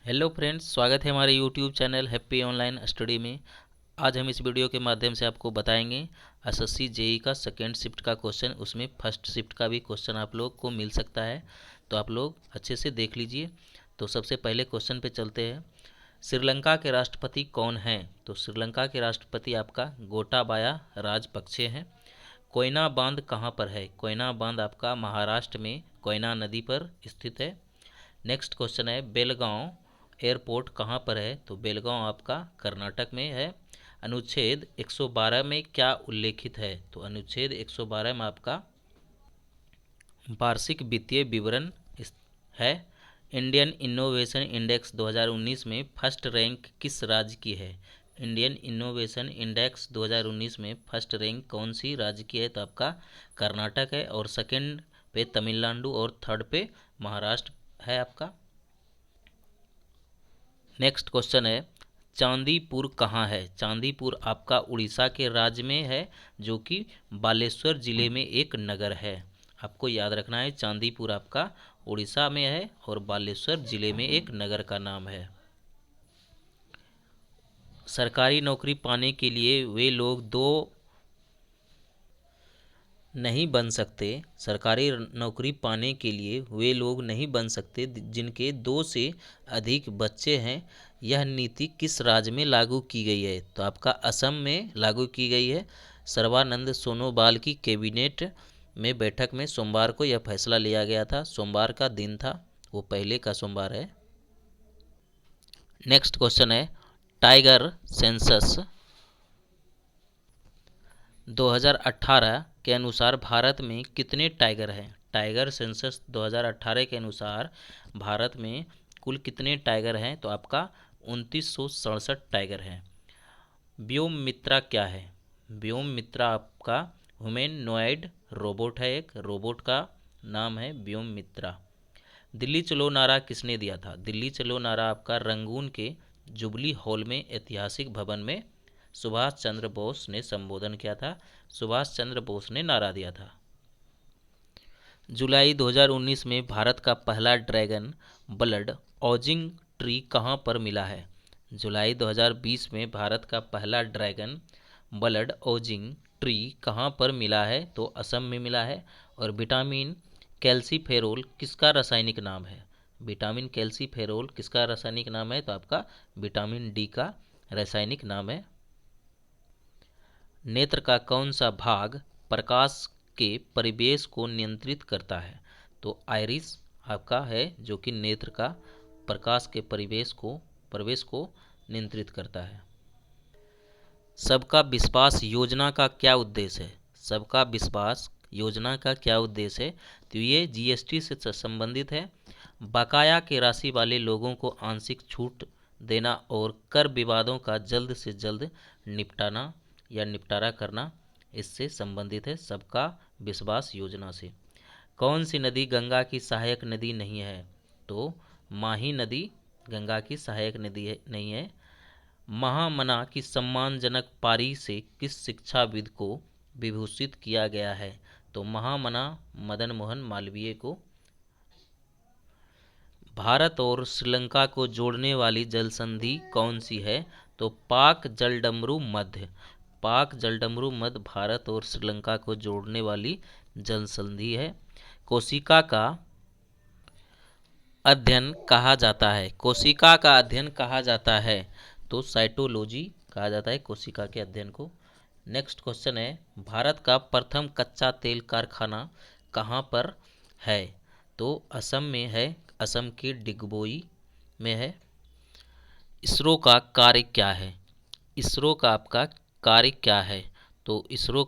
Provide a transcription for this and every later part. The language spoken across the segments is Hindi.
हेलो फ्रेंड्स, स्वागत है हमारे YouTube channel happy online study में। आज हम इस वीडियो के माध्यम से आपको बताएंगे एसएससी जेई का सेकेंड शिफ्ट का क्वेश्चन। उसमें फर्स्ट शिफ्ट का भी क्वेश्चन आप लोग को मिल सकता है, तो आप लोग अच्छे से देख लीजिए। तो सबसे पहले क्वेश्चन पे चलते हैं। श्रीलंका के राष्ट्रपति कौन हैं? तो श्रीलंका के राष्ट्रपति आपका गोटाबाया राजपक्षे हैं। कोयना बांध कहाँ पर है? कोयना बांध आपका महाराष्ट्र में कोयना नदी पर स्थित है। नेक्स्ट क्वेश्चन है, बेलगांव एयरपोर्ट कहाँ पर है? तो बेलगांव आपका कर्नाटक में है। अनुच्छेद 112 में क्या उल्लेखित है? तो अनुच्छेद 112 में आपका वार्षिक वित्तीय विवरण है। इंडियन इनोवेशन इंडेक्स 2019 में फर्स्ट रैंक किस राज्य की है? इंडियन इनोवेशन इंडेक्स 2019 में फर्स्ट रैंक कौन सी राज्य की है? तो आपका कर्नाटक है, और सेकंड पे तमिलनाडु, और थर्ड पे महाराष्ट्र है आपका। नेक्स्ट क्वेश्चन है, चांदीपुर कहाँ है? चांदीपुर आपका उड़ीसा के राज्य में है, जो कि बालेश्वर जिले में एक नगर है। आपको याद रखना है, चांदीपुर आपका उड़ीसा में है और बालेश्वर जिले में एक नगर का नाम है। सरकारी नौकरी पाने के लिए वे लोग दो नहीं बन सकते। सरकारी नौकरी पाने के लिए वे लोग नहीं बन सकते जिनके दो से अधिक बच्चे हैं। यह नीति किस राज्य में लागू की गई है? तो आपका असम में लागू की गई है। सर्बानंद सोनोवाल की कैबिनेट में बैठक में सोमवार को यह फैसला लिया गया था। सोमवार का दिन था, वो पहले का सोमवार है। नेक्स्ट क्वेश्चन है, टाइगर सेंसस 2018 के अनुसार भारत में कितने टाइगर हैं? टाइगर सेंसस 2018 के अनुसार भारत में कुल कितने टाइगर हैं? तो आपका 2967 टाइगर हैं। व्योम मित्रा क्या है? व्योम मित्रा आपका ह्यूमैनॉइड रोबोट है, एक रोबोट का नाम है व्योम मित्रा। दिल्ली चलो नारा किसने दिया था? दिल्ली चलो नारा आपका रंगून के जुबली हॉल में ऐतिहासिक भवन में सुभाष चंद्र बोस ने संबोधन किया था। सुभाष चंद्र बोस ने नारा दिया था। जुलाई 2019 में भारत का पहला ड्रैगन ब्लड ओजिंग ट्री कहाँ पर मिला है? जुलाई 2020 में भारत का पहला ड्रैगन ब्लड ओजिंग ट्री कहाँ पर मिला है? तो असम में मिला है। और विटामिन कैल्सीफेरोल किसका रासायनिक नाम है? विटामिन कैल्सीफेरोल किसका रासायनिक नाम है? तो आपका विटामिन डी का रासायनिक नाम है। नेत्र का कौन सा भाग प्रकाश के परिवेश को नियंत्रित करता है? तो आइरिस आपका है, जो कि नेत्र का प्रकाश के परिवेश को नियंत्रित करता है। सबका विश्वास योजना का क्या उद्देश्य है? सबका विश्वास योजना का क्या उद्देश्य है? तो ये जीएसटी से संबंधित है। बकाया की राशि वाले लोगों को आंशिक छूट देना और कर विवादों का जल्द से जल्द निपटाना या निपटारा करना इससे संबंधित है, सबका विश्वास योजना से। कौन सी नदी गंगा की सहायक नदी नहीं है? तो माही नदी गंगा की सहायक नदी नहीं है। महामना की सम्मानजनक पारी से किस शिक्षाविद को विभूषित किया गया है? तो महामना मदन मोहन मालवीय को। भारत और श्रीलंका को जोड़ने वाली जल संधि कौन सी है? तो पाक जलडमरू मध्य। पाक जलडमरू मध्य भारत और श्रीलंका को जोड़ने वाली जल संधि है। कोशिका का अध्ययन कहा जाता है? कोशिका का अध्ययन कहा जाता है तो साइटोलॉजी कहा जाता है कोशिका के अध्ययन को। नेक्स्ट क्वेश्चन है, भारत का प्रथम कच्चा तेल कारखाना कहाँ पर है? तो असम में है, असम के डिगबोई में है। इसरो का कार्य क्या है? इसरो का आपका कार्य क्या है? तो इसरो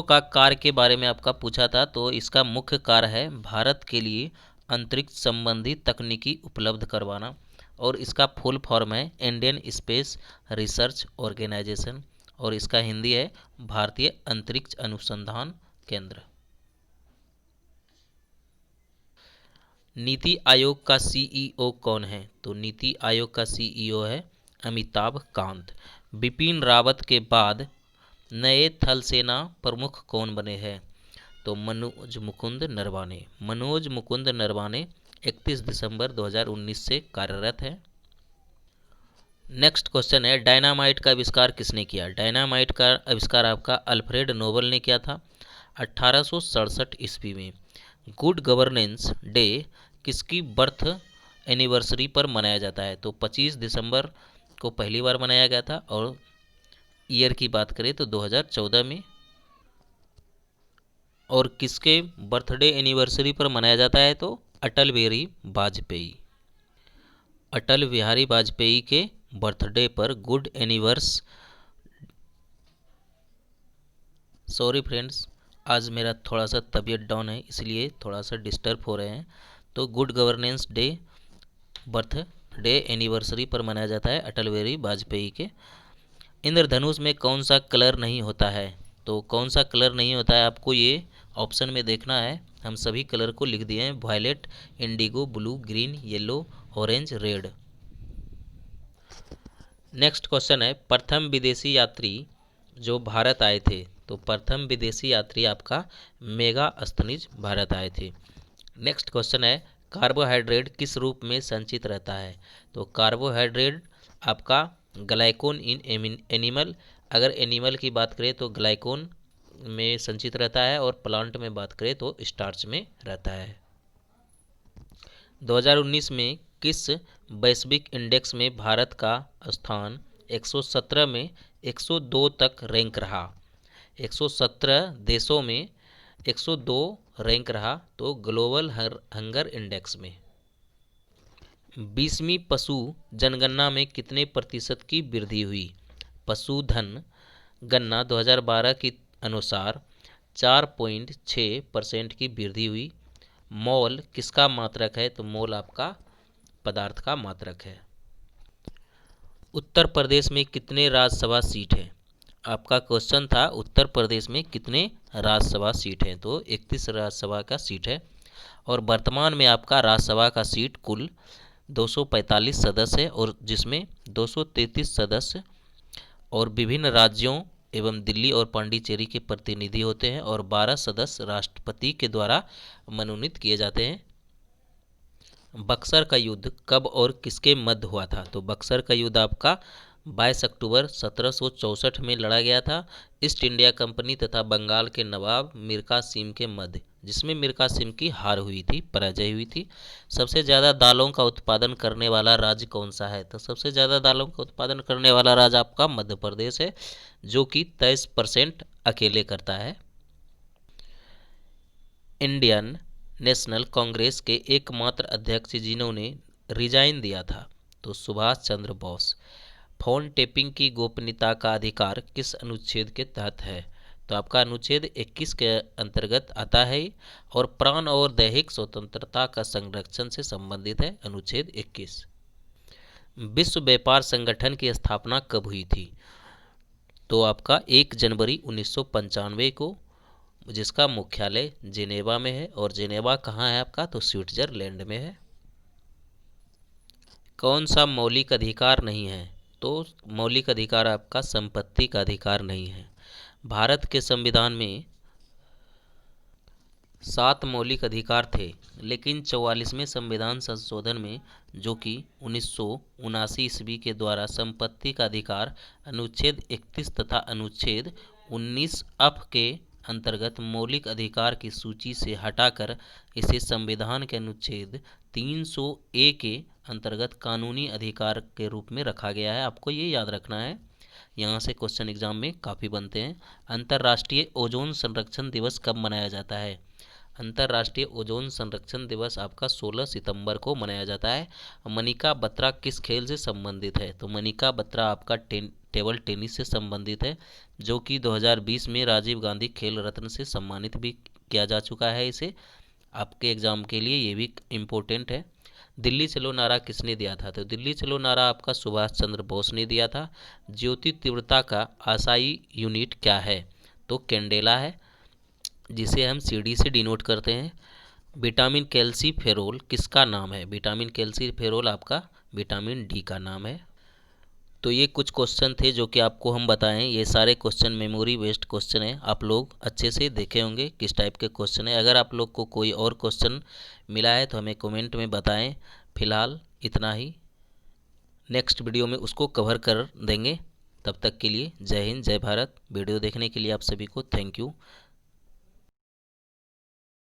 का कार्य के बारे में आपका पूछा था, तो इसका मुख्य कार्य है भारत के लिए अंतरिक्ष संबंधी तकनीकी उपलब्ध करवाना, और इसका फुल फॉर्म है इंडियन स्पेस रिसर्च ऑर्गेनाइजेशन, और इसका हिंदी है भारतीय अंतरिक्ष अनुसंधान केंद्र। नीति आयोग का सीईओ कौन है? तो नीति आयोग का सीईओ है अमिताभ कांत। बिपिन रावत के बाद नए थल सेना प्रमुख कौन बने हैं? तो मनोज मुकुंद नरवाने। मनोज मुकुंद नरवाने 31 दिसंबर 2019 से कार्यरत है। नेक्स्ट क्वेश्चन है, डायनामाइट का आविष्कार किसने किया? डायनामाइट का आविष्कार आपका अल्फ्रेड नोबल ने किया था 1867 ईस्वी में। गुड गवर्नेंस डे किसकी बर्थ एनिवर्सरी पर मनाया जाता है? तो 25 दिसंबर को पहली बार मनाया गया था, और ईयर की बात करें तो 2014 में। और किसके बर्थडे एनिवर्सरी पर मनाया जाता है? तो अटल बिहारी वाजपेयी। अटल बिहारी वाजपेयी के बर्थडे पर गुड एनिवर्स सॉरी फ्रेंड्स, आज मेरा थोड़ा सा तबीयत डाउन है, इसलिए थोड़ा सा डिस्टर्ब हो रहे हैं। तो good governance day birthday anniversary पर मनाया जाता है अटल बिहारी वाजपेयी के। इंद्रधनुष में कौन सा कलर नहीं होता है? तो कौन सा कलर नहीं होता है आपको ये ऑप्शन में देखना है। हम सभी कलर को लिख दिए हैं, violet, indigo, blue, green, yellow, orange, red. Next question है, प्रथम विदेशी यात्री जो भारत आए थे, तो प्रथम विदेशी यात्री आपका मेगास्थनीज भारत आए थे। नेक्स्ट क्वेश्चन है, कार्बोहाइड्रेट किस रूप में संचित रहता है? तो कार्बोहाइड्रेट आपका ग्लाइकोन इन एनिमल, अगर एनिमल की बात करें तो ग्लाइकोन में संचित रहता है, और प्लांट में बात करें तो स्टार्च में रहता है। 2019 में किस वैश्विक इंडेक्स में भारत का स्थान 117 में 102 तक रैंक रहा? 117 देशों में 102 रैंक रहा, तो ग्लोबल हंगर इंडेक्स में। 20वीं पशु जनगणना में कितने प्रतिशत की वृद्धि हुई? पशुधन गणना 2012 के अनुसार 4.6% की वृद्धि हुई। मोल किसका मात्रक है? तो मोल आपका पदार्थ का मात्रक है। उत्तर प्रदेश में कितने राज्यसभा सीट हैं? आपका क्वेश्चन था उत्तर प्रदेश में कितने राज्यसभा सीट हैं? तो 31 राज्यसभा का सीट है, और वर्तमान में आपका राज्यसभा का सीट कुल 245 सदस्य है, और जिसमें 233 सदस्य और विभिन्न राज्यों एवं दिल्ली और पांडिचेरी के प्रतिनिधि होते हैं, और 12 सदस्य राष्ट्रपति के द्वारा मनोनीत किए जाते हैं। बक्सर का युद्ध कब और किसके मध्य हुआ था? तो बक्सर का युद्ध आपका 22 अक्टूबर 1764 में लड़ा गया था ईस्ट इंडिया कंपनी तथा बंगाल के नवाब मीर कासिम के मध्य, जिसमें मीर कासिम की हार हुई थी, पराजय हुई थी। सबसे ज़्यादा दालों का उत्पादन करने वाला राज्य कौन सा है? तो सबसे ज़्यादा दालों का उत्पादन करने वाला राज्य आपका मध्य प्रदेश है, जो कि 23% अकेले करता है। इंडियन नेशनल कांग्रेस के एकमात्र अध्यक्ष जिन्होंने रिजाइन दिया था, तो सुभाष चंद्र बोस। फोन टेपिंग की गोपनीयता का अधिकार किस अनुच्छेद के तहत है? तो आपका अनुच्छेद 21 के अंतर्गत आता है, और प्राण और दैहिक स्वतंत्रता का संरक्षण से संबंधित है अनुच्छेद 21। विश्व व्यापार संगठन की स्थापना कब हुई थी? तो आपका 1 जनवरी 1995 को, जिसका मुख्यालय जेनेवा में है, और जेनेवा कहाँ है आपका? तो स्विट्जरलैंड में है। कौन सा मौलिक अधिकार नहीं है? तो मौलिक अधिकार आपका संपत्ति का अधिकार नहीं है। भारत के संविधान में 7 मौलिक अधिकार थे, लेकिन 44वें संविधान संशोधन में, जो कि 1979 ईस्वी के द्वारा संपत्ति का अधिकार अनुच्छेद 31 तथा अनुच्छेद 19 अफ के अंतर्गत मौलिक अधिकार की सूची से हटाकर इसे संविधान के अनुच्छेद 300 ए के अंतर्गत कानूनी अधिकार के रूप में रखा गया है। आपको ये याद रखना है, यहाँ से क्वेश्चन एग्जाम में काफ़ी बनते हैं। अंतर्राष्ट्रीय ओजोन संरक्षण दिवस कब मनाया जाता है? अंतर्राष्ट्रीय ओजोन संरक्षण दिवस आपका 16 सितंबर को मनाया जाता है। मनिका बत्रा किस खेल से संबंधित है? तो मनिका बत्रा आपका टेबल टेनिस से संबंधित है, जो कि 2020 में राजीव गांधी खेल रत्न से सम्मानित भी किया जा चुका है इसे। आपके एग्जाम के लिए ये भी इम्पोर्टेंट है। दिल्ली चलो नारा किसने दिया था? तो दिल्ली चलो नारा आपका सुभाष चंद्र बोस ने दिया था। ज्योति तीव्रता का आशाई यूनिट क्या है? तो कैंडेला है, जिसे हम सीडी से डिनोट करते हैं। विटामिन कैल्सीफेरोल किसका नाम है? विटामिन कैल्सीफेरोल आपका विटामिन डी का नाम है। तो ये कुछ क्वेश्चन थे जो कि आपको हम बताएं। ये सारे क्वेश्चन मेमोरी बेस्ड क्वेश्चन है, आप लोग अच्छे से देखे होंगे किस टाइप के क्वेश्चन है। अगर आप लोग को कोई और क्वेश्चन मिला है तो हमें कमेंट में बताएं। फिलहाल इतना ही, नेक्स्ट वीडियो में उसको कवर कर देंगे। तब तक के लिए जय हिंद, जय भारत। वीडियो देखने के लिए आप सभी को थैंक यू।